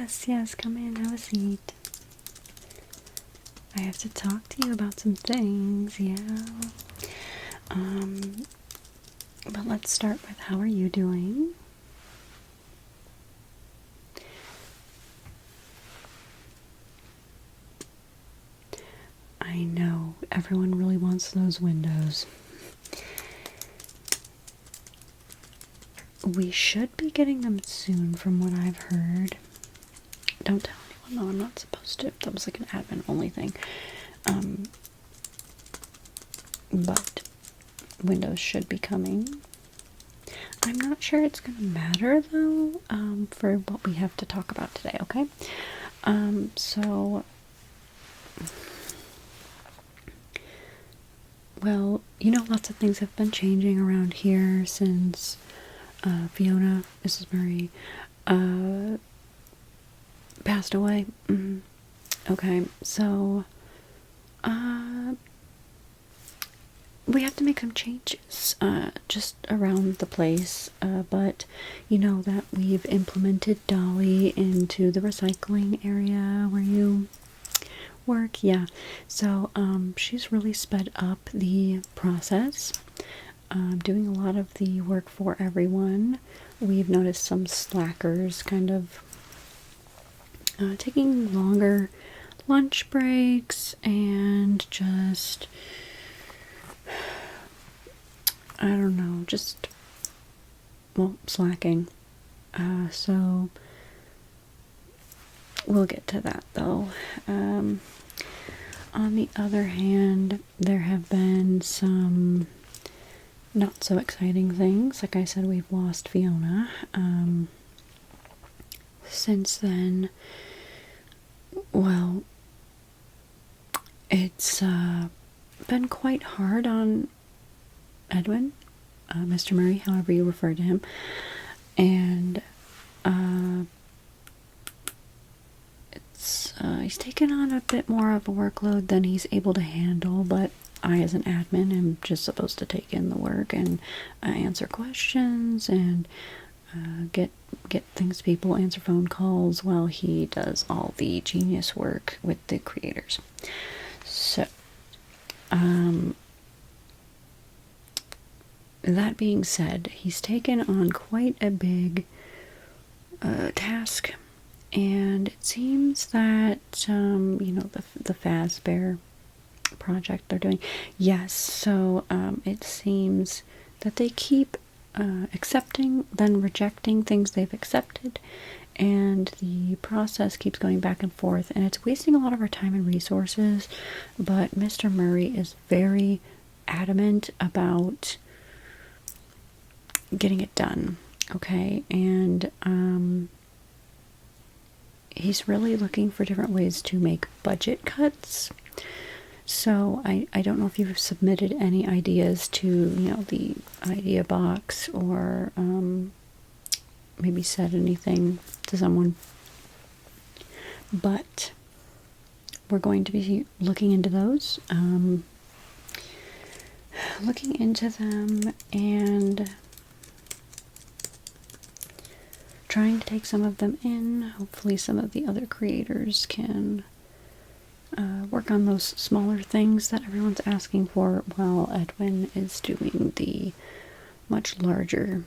Yes, come in, have a seat. I have to talk to you about some things, yeah. But let's start with, how are you doing? I know, everyone really wants those windows. We should be getting them soon from what I've heard. Don't tell anyone though, I'm not supposed to. That was like an admin only thing. But windows should be coming. I'm not sure it's gonna matter though, for what we have to talk about today, okay? So well, you know, lots of things have been changing around here since Fiona, Mrs. Murray, passed away. Okay, so we have to make some changes just around the place, but you know that we've implemented Dolly into the recycling area where you work. Yeah, so she's really sped up the process, doing a lot of the work for everyone. We've noticed some slackers kind of taking longer lunch breaks and just, I don't know, just, well, slacking. So we'll get to that though. On the other hand, there have been some not so exciting things. Like I said, we've lost Fiona. Since then, well, it's been quite hard on Edwin, Mr. Murray, however you refer to him, and he's taken on a bit more of a workload than he's able to handle, but I, as an admin, am just supposed to take in the work and answer questions and get things to people, answer phone calls, while he does all the genius work with the creators. So, that being said, he's taken on quite a big task, and it seems that, you know, the Fazbear project they're doing, yes, so it seems that they keep accepting, then rejecting things they've accepted, and the process keeps going back and forth, and it's wasting a lot of our time and resources. But Mr. Murray is very adamant about getting it done, okay? And he's really looking for different ways to make budget cuts. So I don't know if you've submitted any ideas to, you know, the idea box, or maybe said anything to someone, but we're going to be looking into those, looking into them and trying to take some of them in. Hopefully some of the other creators can work on those smaller things that everyone's asking for, while Edwin is doing the much larger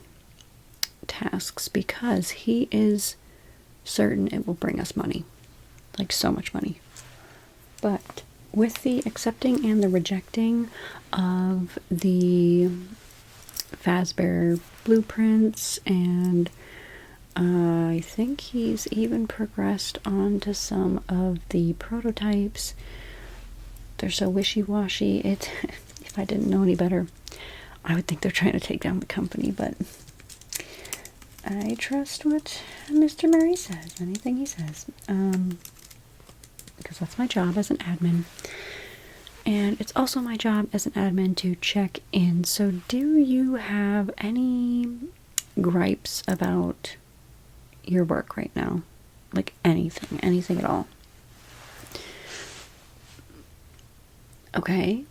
tasks, because he is certain it will bring us money, like so much money. But with the accepting and the rejecting of the Fazbear blueprints, and I think he's even progressed on to some of the prototypes. They're so wishy-washy. If I didn't know any better, I would think they're trying to take down the company, but I trust what Mr. Murray says, anything he says, because that's my job as an admin. And it's also my job as an admin to check in. So do you have any gripes about your work right now? Like anything at all? Okay.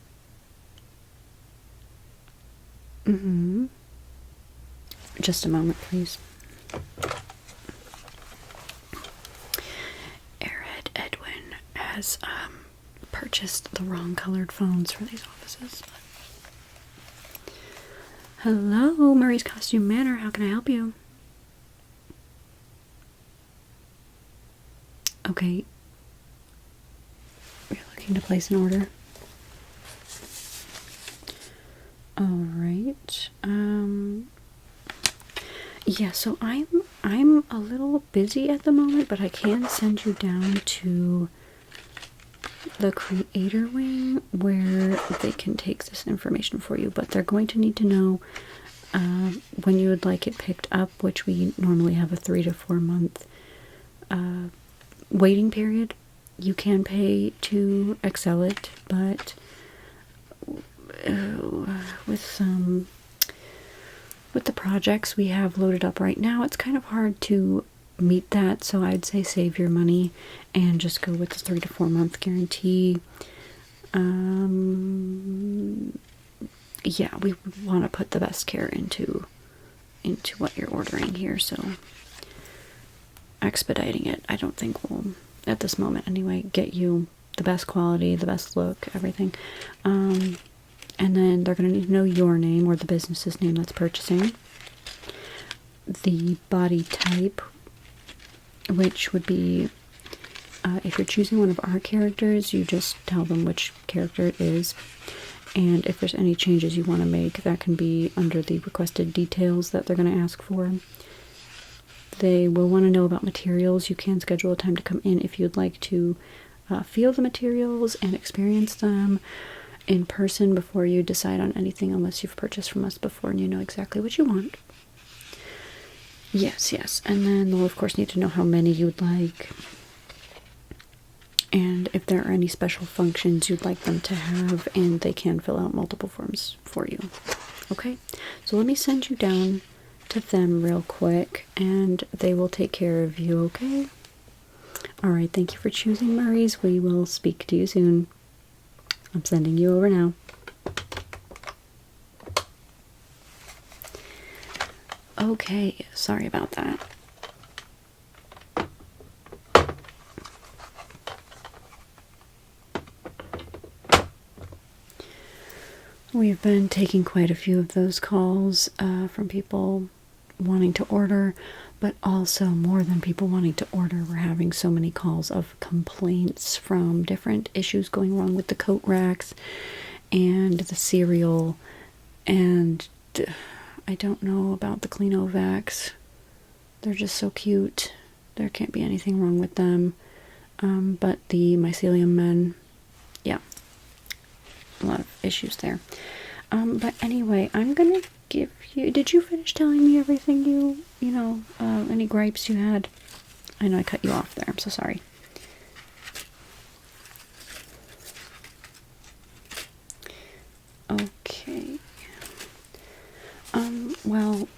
Just a moment, please. has purchased the wrong colored phones for these offices. Hello, Murray's Costume Manor. How can I help you? Okay. You're looking to place an order. Alright. Yeah, so I'm a little busy at the moment, but I can send you down to the creator wing where they can take this information for you, but they're going to need to know when you would like it picked up, which we normally have a 3 to 4 month waiting period. You can pay to excel it, but with the projects we have loaded up right now, it's kind of hard to meet that, so I'd say save your money and just go with the 3 to 4 month guarantee. Yeah, we want to put the best care into what you're ordering here, so expediting it, I don't think will, at this moment anyway, get you the best quality, the best look, everything. And then they're going to need to know your name or the business's name that's purchasing. The body type, which would be, if you're choosing one of our characters, you just tell them which character it is. And if there's any changes you want to make, that can be under the requested details that they're going to ask for. They will want to know about materials. You can schedule a time to come in if you'd like to feel the materials and experience them in person before you decide on anything, unless you've purchased from us before and you know exactly what you want. Yes, yes. And then they'll of course need to know how many you'd like, and if there are any special functions you'd like them to have, and they can fill out multiple forms for you. Okay, so let me send you down to them real quick and they will take care of you, okay? Alright, thank you for choosing Murray's. We will speak to you soon. I'm sending you over now. Okay, sorry about that. We've been taking quite a few of those calls from people wanting to order, but also more than people wanting to order. We're having so many calls of complaints from different issues going wrong with the coat racks and the cereal, and I don't know about the Cleanovacs. They're just so cute. There can't be anything wrong with them. But the mycelium men, yeah, a lot of issues there. But anyway, I'm gonna give you, did you finish telling me everything you know, any gripes you had? I know I cut you off there, I'm so sorry. Okay. Well,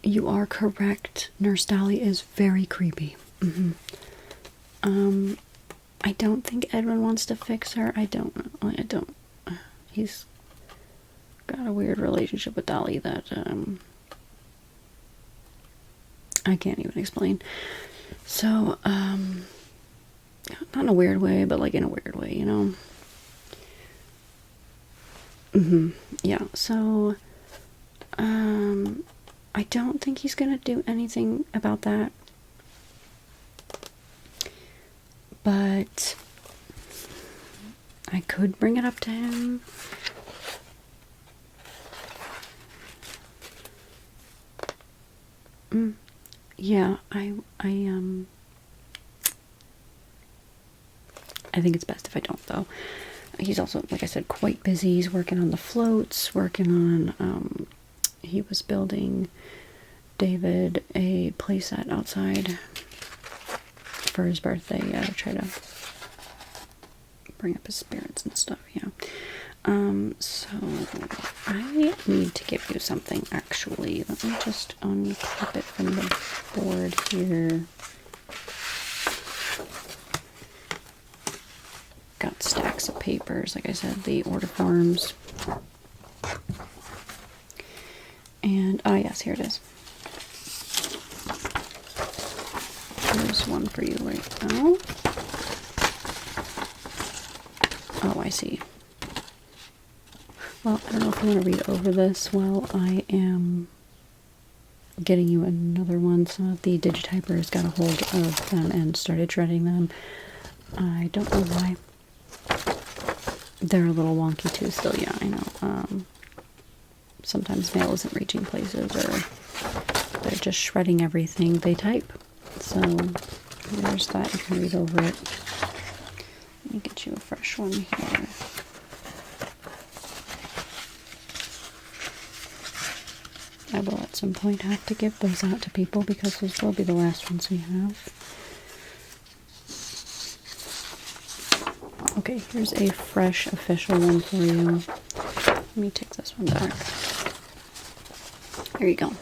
you are correct. Nurse Dolly is very creepy. I don't think Edwin wants to fix her. I don't. He's got a weird relationship with Dolly that, I can't even explain. So, not in a weird way, but like in a weird way, you know? Yeah, so, I don't think he's gonna do anything about that. But I could bring it up to him. Yeah, I think it's best if I don't, though. He's also, like I said, quite busy. He's working on the floats, working on, he was building David a playset outside for his birthday, to try to bring up his spirits and stuff, yeah. So I need to give you something, actually. Let me just unclip it from the board here. Got stacks of papers, like I said, the order forms. And, oh yes, here it is. one for you right now. Oh, I see. Well, I don't know if you want to read over this while I am getting you another one. Some of the digitypers got a hold of them and started shredding them. I don't know why. They're a little wonky too still, yeah, I know. Sometimes mail isn't reaching places, or they're just shredding everything they type. So there's that, you can read over it. Let me get you a fresh one here. I will at some point have to give those out to people because those will be the last ones we have. Okay, here's a fresh official one for you. Let me take this one back. There you go.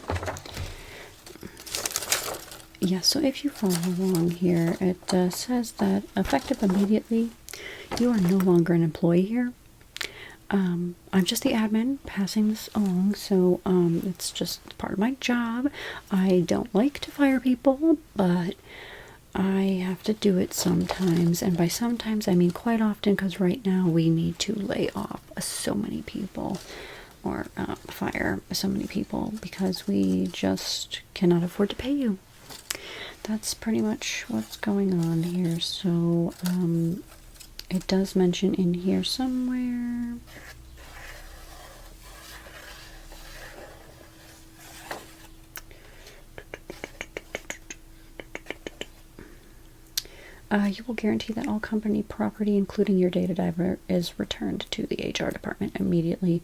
Yeah, so if you follow along here, it says that effective immediately, you are no longer an employee here. I'm just the admin passing this along, so it's just part of my job. I don't like to fire people, but I have to do it sometimes, and by sometimes I mean quite often, because right now we need to lay off so many people, or fire so many people, because we just cannot afford to pay you. That's pretty much what's going on here. So it does mention in here somewhere. You will guarantee that all company property, including your data diver, is returned to the HR department immediately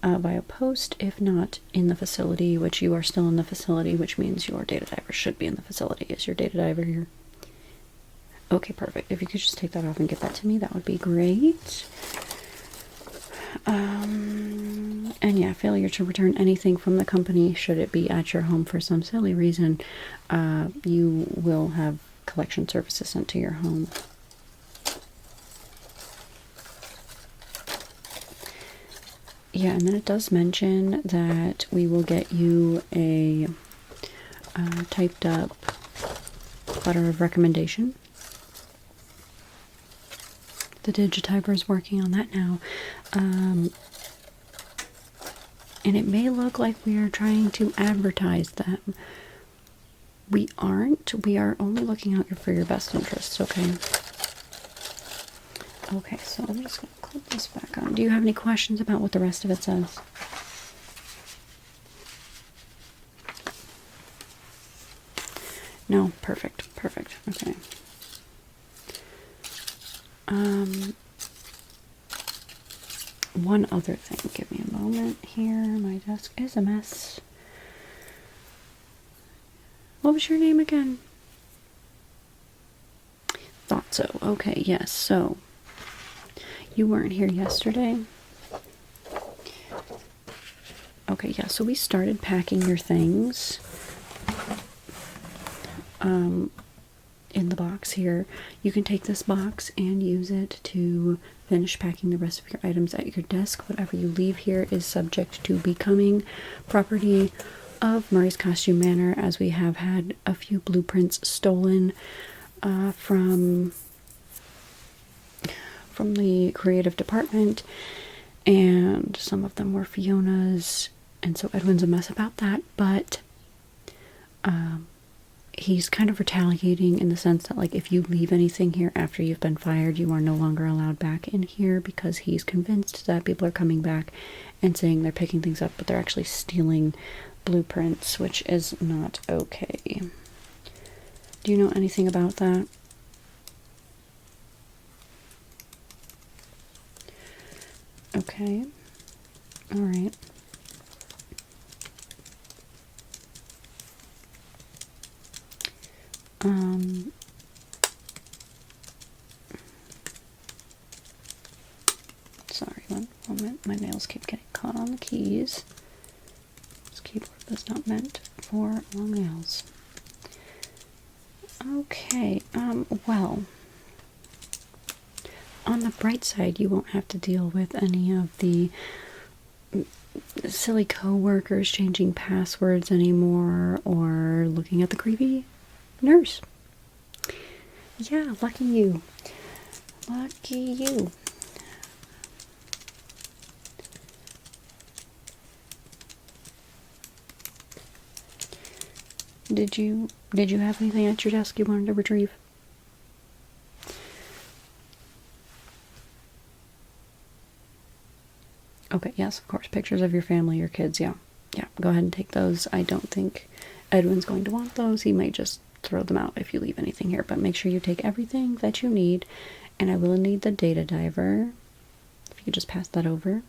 via post, if not in the facility, which you are still in the facility, which means your data diver should be in the facility. Is your data diver here? Okay, perfect. If you could just take that off and get that to me, that would be great. And yeah, failure to return anything from the company, should it be at your home for some silly reason, you will have collection services sent to your home. Yeah, and then it does mention that we will get you a typed up letter of recommendation. The digityper is working on that now. And it may look like we are trying to advertise them. We aren't. We are only looking out for your best interests, okay? Okay, so I'm just going to clip this back on. Do you have any questions about what the rest of it says? No? Perfect. Perfect. Okay. One other thing. Give me a moment here. My desk is a mess. What was your name again? Thought so. Okay, yes. So, you weren't here yesterday? Okay, yeah. So we started packing your things in the box here. You can take this box and use it to finish packing the rest of your items at your desk. Whatever you leave here is subject to becoming property of Murray's Costume Manor, as we have had a few blueprints stolen from the creative department, and some of them were Fiona's, and so Edwin's a mess about that, but he's kind of retaliating in the sense that, like, if you leave anything here after you've been fired, you are no longer allowed back in here, because he's convinced that people are coming back and saying they're picking things up, but they're actually stealing blueprints, which is not okay. Do you know anything about that? Okay. All right. Sorry, one moment. My nails keep getting caught on the keys. This keyboard is not meant for long nails. Okay, well, on the bright side, you won't have to deal with any of the silly co-workers changing passwords anymore, or looking at the creepy nurse. Yeah, lucky you. Lucky you. Did you have anything at your desk you wanted to retrieve? Okay, yes, of course. Pictures of your family, your kids, yeah. Yeah, go ahead and take those. I don't think Edwin's going to want those. He might just throw them out if you leave anything here, but make sure you take everything that you need, and I will need the data diver. If you could just pass that over.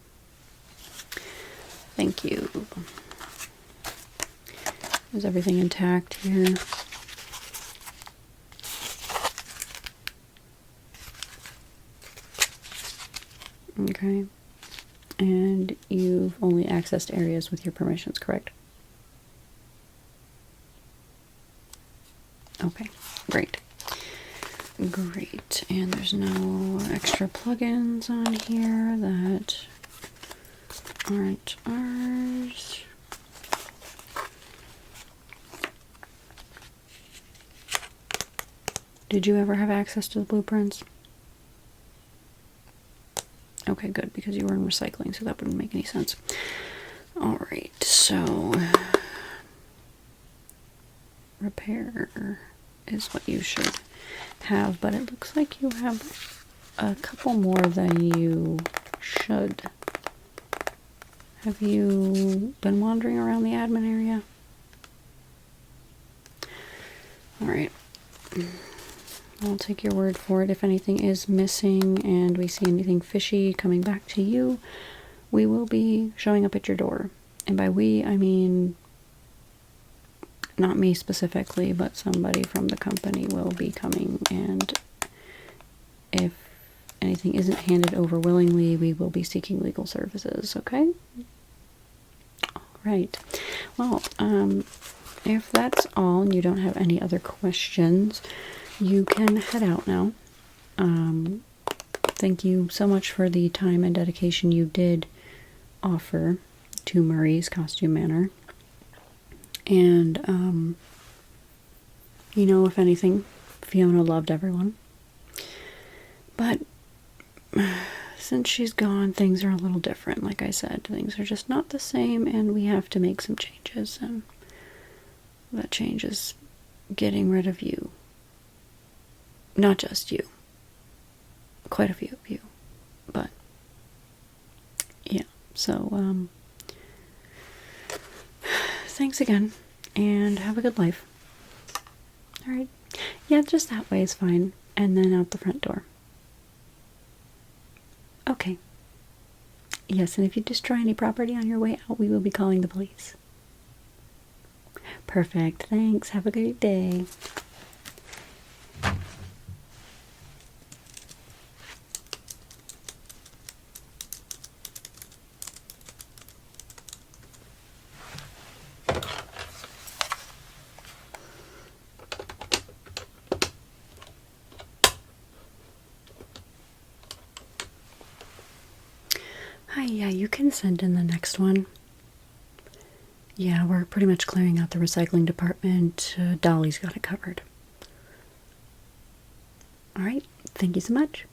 Thank you. Is everything intact here? Okay. And you've only accessed areas with your permissions, correct? Okay, great. Great. And there's no extra plugins on here that aren't ours. Did you ever have access to the blueprints? Okay, good, because you were in recycling, so that wouldn't make any sense. Alright, so repair is what you should have, but it looks like you have a couple more than you should. Have you been wandering around the admin area? Alright. I'll take your word for it. If anything is missing and we see anything fishy coming back to you, we will be showing up at your door. And by we, I mean not me specifically, but somebody from the company will be coming, and if anything isn't handed over willingly, we will be seeking legal services, okay? Alright. Well, if that's all and you don't have any other questions, you can head out now. Thank you so much for the time and dedication you did offer to Murray's Costume Manor. And, you know, if anything, Fiona loved everyone. But since she's gone, things are a little different. Like I said, things are just not the same, and we have to make some changes. And that change is getting rid of you. Not just you. Quite a few of you. But, yeah. So, thanks again, and have a good life. Alright. Yeah, just that way is fine. And then out the front door. Okay. Yes, and if you destroy any property on your way out, we will be calling the police. Perfect. Thanks. Have a great day. Hi, yeah, you can send in the next one. Yeah, we're pretty much clearing out the recycling department. Dolly's got it covered. Alright, thank you so much.